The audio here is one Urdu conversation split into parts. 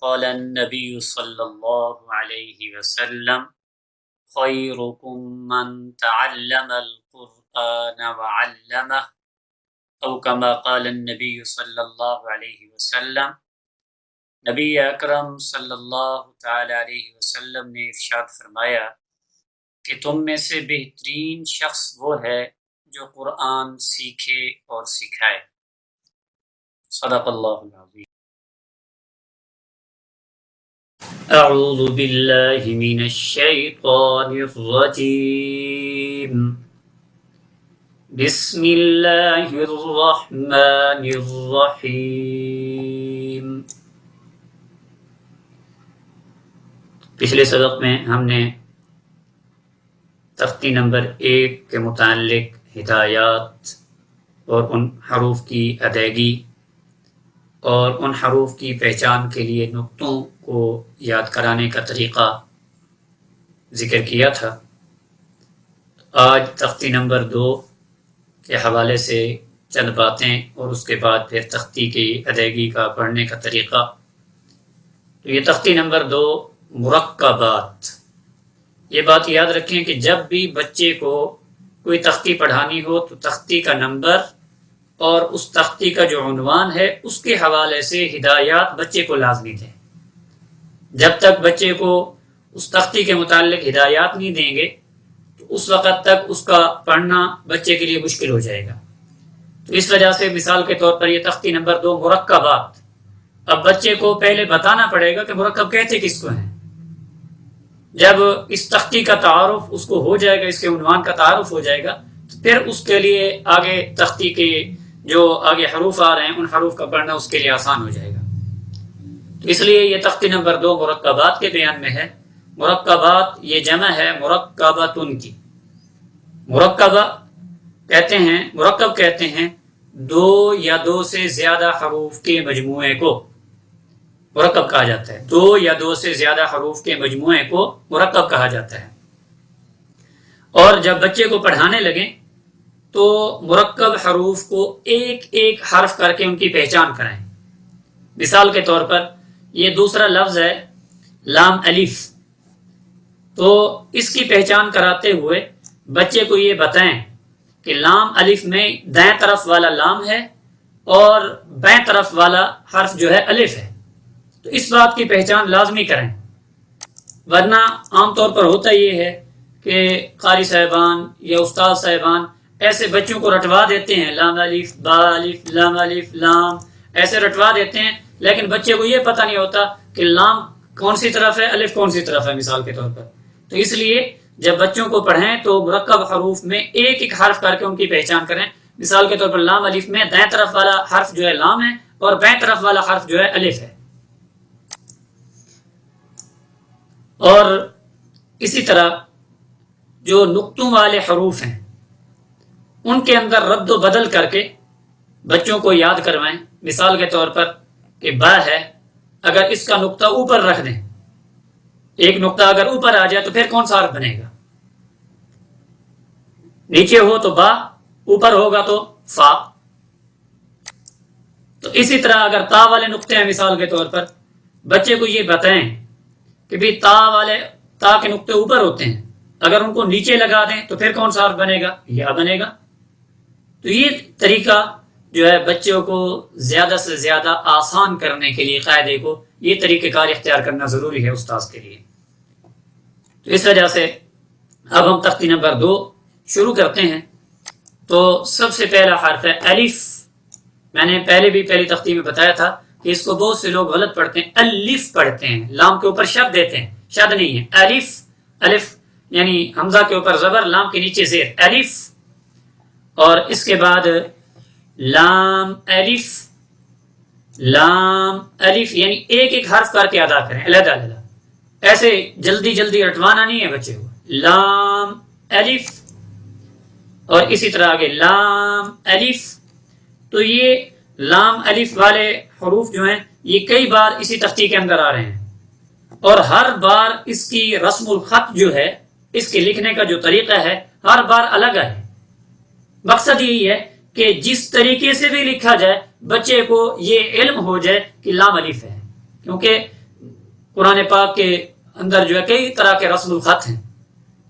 قال النبي صلى الله عليه وسلم خيركم من تعلم القرآن وعلمه او كما قال النبي صلی اللہ علیہ وسلم۔ نبی اکرم صلی اللہ تعالی علیہ وسلم نے ارشاد فرمایا کہ تم میں سے بہترین شخص وہ ہے جو قرآن سیکھے اور سکھائے۔ صدق اللہ العظیم۔ اعوذ باللہ من الشیطان الرجیم، بسم اللہ الرحمن الرحیم۔ پچھلے سبق میں ہم نے تختی نمبر 1 کے متعلق ہدایات اور ان حروف کی ادائیگی اور ان حروف کی پہچان کے لیے نقطوں کو یاد کرانے کا طریقہ ذکر کیا تھا۔ آج تختی نمبر 2 کے حوالے سے چند باتیں اور اس کے بعد پھر تختی کی ادائیگی کا پڑھنے کا طریقہ۔ تو یہ تختی نمبر 2 مرکبات۔ یہ بات یاد رکھیں کہ جب بھی بچے کو کوئی تختی پڑھانی ہو تو تختی کا نمبر اور اس تختی کا جو عنوان ہے اس کے حوالے سے ہدایات بچے کو لازمی دیں۔ جب تک بچے کو اس تختی کے متعلق ہدایات نہیں دیں گے تو اس وقت تک اس کا پڑھنا بچے کے لیے مشکل ہو جائے گا۔ تو اس وجہ سے مثال کے طور پر یہ تختی نمبر 2 مرکبات۔ اب بچے کو پہلے بتانا پڑے گا کہ مرکب کہتے کس کو ہیں۔ جب اس تختی کا تعارف اس کو ہو جائے گا، اس کے عنوان کا تعارف ہو جائے گا، تو پھر اس کے لیے آگے تختی کے جو آگے حروف آ رہے ہیں ان حروف کا پڑھنا اس کے لیے آسان ہو جائے گا۔ تو اس لیے یہ تختی نمبر 2 مرکبات کے بیان میں ہے۔ مرکبات یہ جمع ہے مرکباتن کی۔ مرکب کہتے ہیں 2 یا 2 سے زیادہ حروف کے مجموعے کو مرکب کہا جاتا ہے۔ 2 یا 2 سے زیادہ حروف کے مجموعے کو مرکب کہا جاتا ہے۔ اور جب بچے کو پڑھانے لگیں تو مرکب حروف کو ایک ایک حرف کر کے ان کی پہچان کرائیں۔ مثال کے طور پر یہ دوسرا لفظ ہے لام الف، تو اس کی پہچان کراتے ہوئے بچے کو یہ بتائیں کہ لام الف میں دائیں طرف والا لام ہے اور بائیں طرف والا حرف جو ہے الف ہے، تو اس بات کی پہچان لازمی کریں۔ ورنہ عام طور پر ہوتا یہ ہے کہ قاری صاحبان یا استاد صاحبان ایسے بچوں کو رٹوا دیتے ہیں، لام الف با الف لام الف لام، ایسے رٹوا دیتے ہیں، لیکن بچے کو یہ پتہ نہیں ہوتا کہ لام کون سی طرف ہے، الف کون سی طرف ہے مثال کے طور پر۔ تو اس لیے جب بچوں کو پڑھیں تو مرکب حروف میں ایک ایک حرف کر کے ان کی پہچان کریں۔ مثال کے طور پر لام الف میں دائیں طرف والا حرف جو ہے لام ہے اور بائیں طرف والا حرف جو ہے الف ہے۔ اور اسی طرح جو نقطوں والے حروف ہیں ان کے اندر رد و بدل کر کے بچوں کو یاد کروائیں۔ مثال کے طور پر کہ با ہے، اگر اس کا نقطہ اوپر رکھ دیں، ایک نقطہ اگر اوپر آ جائے تو پھر کون سا حرف بنے گا؟ نیچے ہو تو با، اوپر ہوگا تو فا۔ تو اسی طرح اگر تا والے نقطے ہیں مثال کے طور پر، بچے کو یہ بتائیں کہ بھی تا کے نقطے اوپر ہوتے ہیں، اگر ان کو نیچے لگا دیں تو پھر کون سا حرف بنے گا؟ یا بنے گا۔ تو یہ طریقہ جو ہے بچوں کو زیادہ سے زیادہ آسان کرنے کے لیے قاعدے کو یہ طریقہ کار اختیار کرنا ضروری ہے استاذ کے لیے۔ تو اس وجہ سے اب ہم تختی نمبر 2 شروع کرتے ہیں۔ تو سب سے پہلا حرف ہے الف۔ میں نے پہلی تختی میں بتایا تھا کہ اس کو بہت سے لوگ غلط پڑھتے ہیں، الف پڑھتے ہیں، لام کے اوپر شد دیتے ہیں، شد نہیں ہے، الف الف یعنی حمزہ کے اوپر زبر، لام کے نیچے زیر، الف۔ اور اس کے بعد لام الف، لام الف یعنی ایک ایک حرف کر کے ادا کریں، علیحدہ علیحدہ، ایسے جلدی رٹوانا نہیں ہے بچے کو۔ لام الف، اور اسی طرح آگے لام الف۔ تو یہ لام الف والے حروف جو ہیں یہ کئی بار اسی تختی کے اندر آ رہے ہیں، اور ہر بار اس کی رسم الخط جو ہے، اس کے لکھنے کا جو طریقہ ہے ہر بار الگ ہے۔ مقصد یہی ہے کہ جس طریقے سے بھی لکھا جائے بچے کو یہ علم ہو جائے کہ لام الف ہے، کیونکہ قرآن پاک کے اندر جو ہے کئی طرح کے رسم الخط ہیں،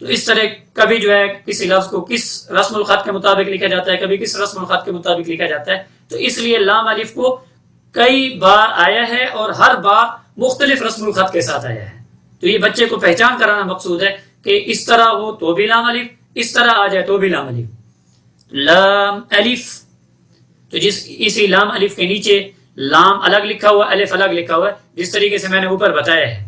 تو اس طرح کبھی جو ہے کسی لفظ کو کس رسم الخط کے مطابق لکھا جاتا ہے، کبھی کس رسم الخط کے مطابق لکھا جاتا ہے، تو اس لیے لام الف کو کئی بار آیا ہے اور ہر بار مختلف رسم الخط کے ساتھ آیا ہے. تو یہ بچے کو پہچان کرانا مقصود ہے کہ اس طرح ہو تو بھی لام الف، اس طرح آ جائے تو بھی لام الف. لام الف، تو اسی لام الف کے نیچے لام الگ لکھا ہوا، الف الگ لکھا ہوا ہے، جس طریقے سے میں نے اوپر بتایا ہے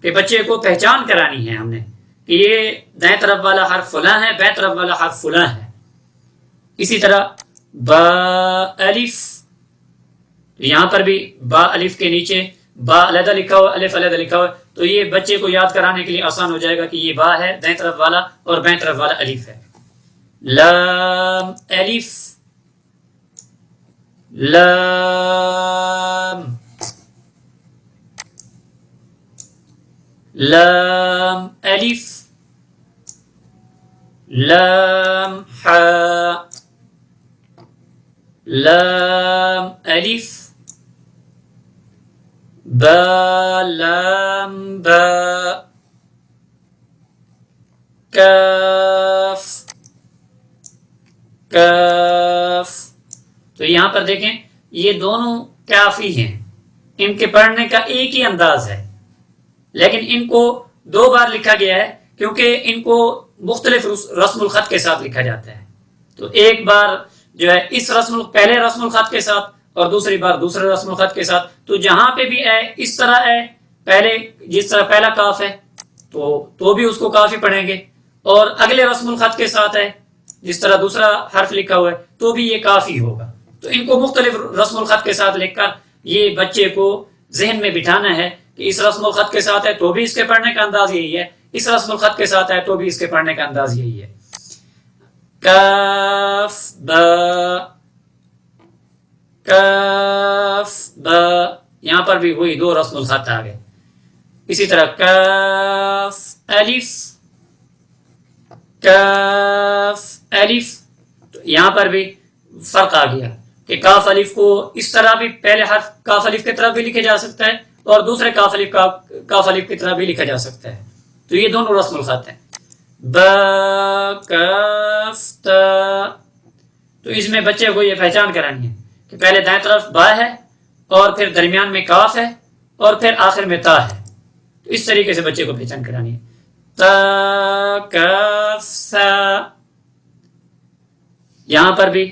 کہ بچے کو پہچان کرانی ہے ہم نے کہ یہ دائیں طرف والا حرف فلاں ہے، بائیں طرف والا حرف فلاں ہے. اسی طرح با الف، یہاں پر بھی با الف کے نیچے با علیحدہ لکھا ہوا، الف علیحدہ لکھا ہوا، تو یہ بچے کو یاد کرانے کے لیے آسان ہو جائے گا کہ یہ با ہے دائیں طرف والا اور بائیں طرف والا الف ہے. لام الف، لام، لام الف، لام حاء، لام الف، با لام با، کاف، کاف. تو یہاں پر دیکھیں یہ دونوں کافی ہیں، ان کے پڑھنے کا ایک ہی انداز ہے، لیکن ان کو دو بار لکھا گیا ہے کیونکہ ان کو مختلف رسم الخط کے ساتھ لکھا جاتا ہے. تو ایک بار جو ہے اس پہلے رسم الخط کے ساتھ اور دوسری بار دوسرے رسم الخط کے ساتھ. تو جہاں پہ بھی ہے اس طرح ہے، پہلے جس طرح پہلا کاف ہے تو بھی اس کو کافی پڑھیں گے، اور اگلے رسم الخط کے ساتھ ہے جس طرح دوسرا حرف لکھا ہوا ہے تو بھی یہ کافی ہوگا. تو ان کو مختلف رسم الخط کے ساتھ لکھ کر یہ بچے کو ذہن میں بٹھانا ہے کہ اس رسم الخط کے ساتھ ہے تو بھی اس کے پڑھنے کا انداز یہی ہے، اس رسم الخط کے ساتھ ہے تو بھی اس کے پڑھنے کا انداز یہی ہے. کاف با، کاف با، یہاں پر بھی وہی دو رسم الخط آ گئے. اسی طرح کاف الف، کاف الف، تو یہاں پر بھی فرق آ گیا کہ کاف الف کو اس طرح بھی پہلے حرف کاف الف کی طرف بھی لکھا جا سکتا ہے اور دوسرے کاف الف کی طرف بھی لکھا جا سکتا ہے. تو یہ دونوں رسم الخط ہیں. با کاف تا، تو اس میں بچے کو یہ پہچان کرانی ہے کہ پہلے دائیں طرف با ہے اور پھر درمیان میں کاف ہے اور پھر آخر میں تا ہے. تو اس طریقے سے بچے کو پہچان کرانی ہے. تا کاف سا، یہاں پر بھی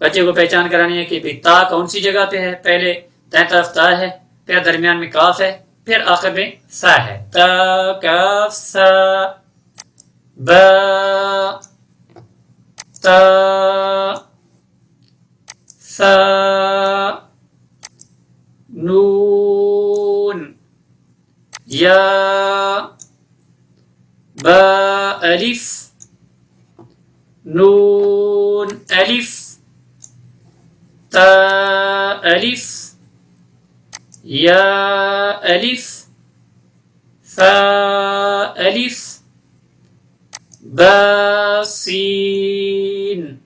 بچے کو پہچان کرانی ہے کہ تا کون سی جگہ پہ ہے، پہلے دائیں طرف تا ہے، پھر درمیان میں کاف ہے، پھر آخر میں سا ہے. تا کاف سا، با، تا، سا، نون، یا، با الف، نون الف، تا الف، یا الف، فا الف، با سین،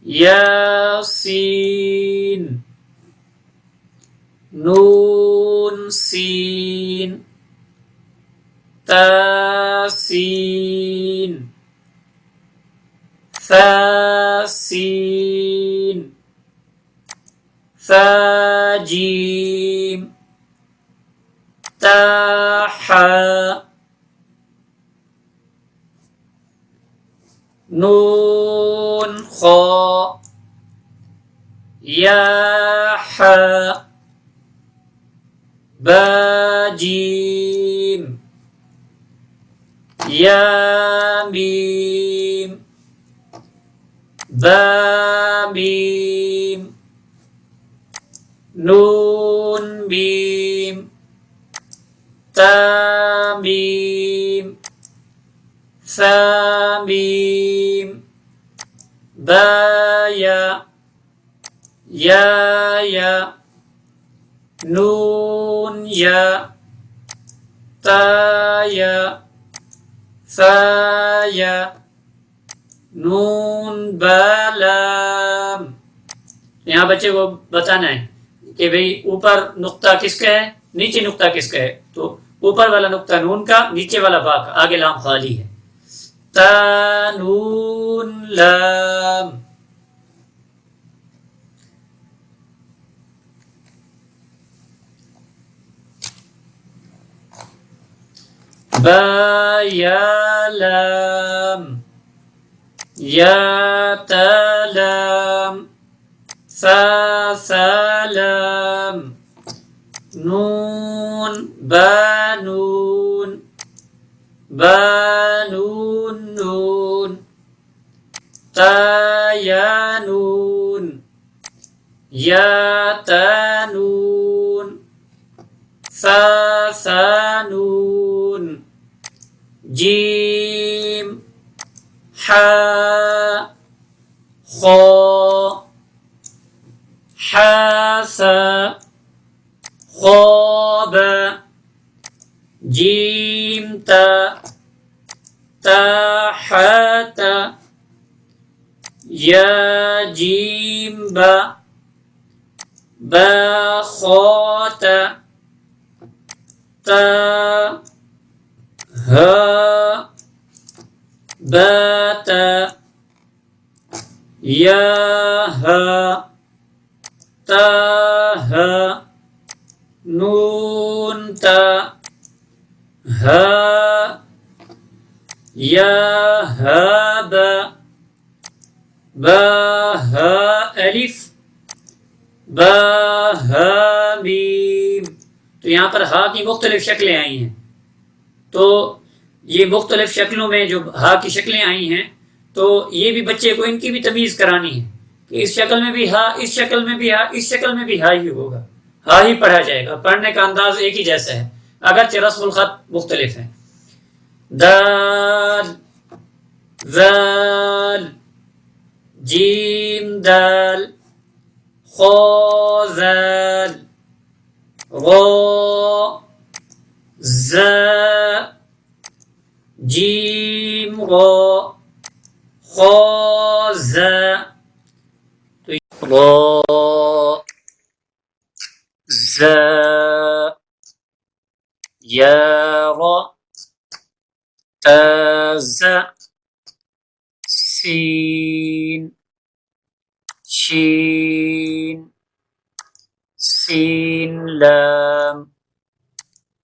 یا سین، نون سین، تا سین، ثا سین، ثا جیم، تا حا، نون خا، یا حا، با جیم، یا میم، با میم، نون میم، تا میم، ثا میم، با یا، یا، نون یا، تا یا، ثا یا، نون با لام. یہاں بچے کو بتانا ہے کہ بھئی اوپر نقطہ کس کا ہے، نیچے نقطہ کس کا ہے؟ تو اوپر والا نقطہ نون کا، نیچے والا با کا، آگے لام خالی ہے. تا نون لام. با یا لام. یا تا لام. ثا سلام. نون بانون. بانون نون. تا یا نون. یا تا نون. ثا ثا نون. جیم حا خا حاسا خواب. جیم تا تحت. یا جیم با بخات. تا ها بات. یا ها تا نون تا ها. یا ها با با ها الف. با ها میم. تو یہاں پر ہا کی مختلف شکلیں آئی ہیں. تو یہ مختلف شکلوں میں جو ہا کی شکلیں آئی ہیں تو یہ بھی بچے کو ان کی بھی تمیز کرانی ہے کہ اس شکل میں بھی ہا، اس شکل میں بھی ہا، اس شکل میں بھی ہا ہی ہوگا، ہا ہی پڑھا جائے گا. پڑھنے کا انداز ایک ہی جیسا ہے اگرچہ رسم الخط مختلف ہے. دال ذال جیم دال خا ذال غا زا جیم غا خا زا. غا زا یا را تا زا سین شین سین لام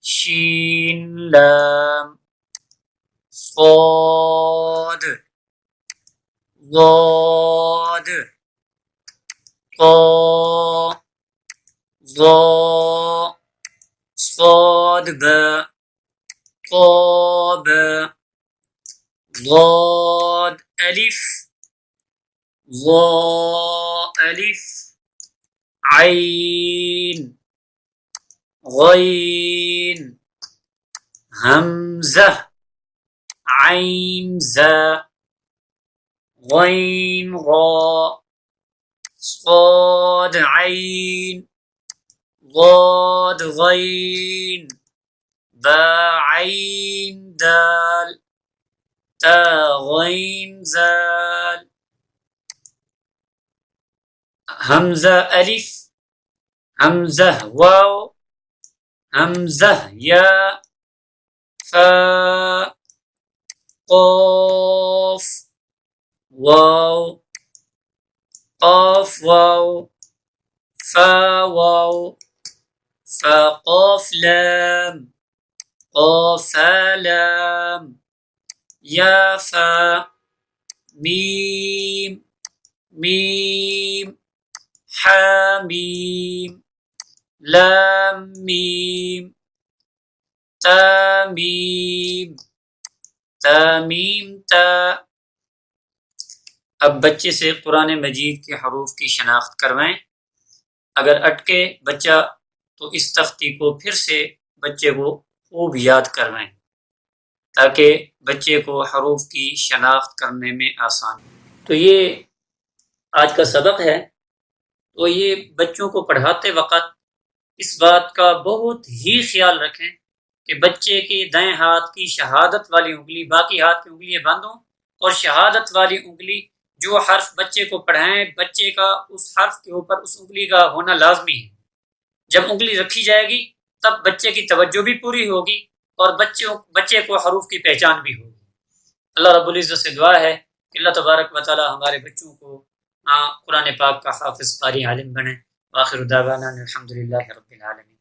شین لام صاد ضاد طا ظا صاد با طا با ضاد الف ظا الف عین غین حمزہ عین زا غین غا صاد عین ضاد غین با عین دال تا غین زال. حمزہ الف حمزہ واو حمزہ یا فا قاف واو قاف واو فا واو فا قاف لام قاف لام یا فا میم میم حامیم لام میم تامیم تامیم تا. اب بچے سے قرآن مجید کے حروف کی شناخت کروائیں. اگر اٹکے بچہ تو اس تختی کو پھر سے بچے کو خوب یاد کروائیں تاکہ بچے کو حروف کی شناخت کرنے میں آسان ہو. تو یہ آج کا سبق ہے. تو یہ بچوں کو پڑھاتے وقت اس بات کا بہت ہی خیال رکھیں کہ بچے کی دائیں ہاتھ کی شہادت والی انگلی باقی ہاتھ کی انگلیاں بند ہوں، اور شہادت والی انگلی جو حرف بچے کو پڑھائیں بچے کا اس حرف کے اوپر اس انگلی کا ہونا لازمی ہے. جب انگلی رکھی جائے گی تب بچے کی توجہ بھی پوری ہوگی اور بچے کو حروف کی پہچان بھی ہوگی۔ اللہ رب العزت سے دعا ہے کہ اللہ تبارک و تعالی ہمارے بچوں کو قرآن پاک کا حافظ قاری عالم بنے۔ وآخر دعوانا الحمدللہ رب العالمین۔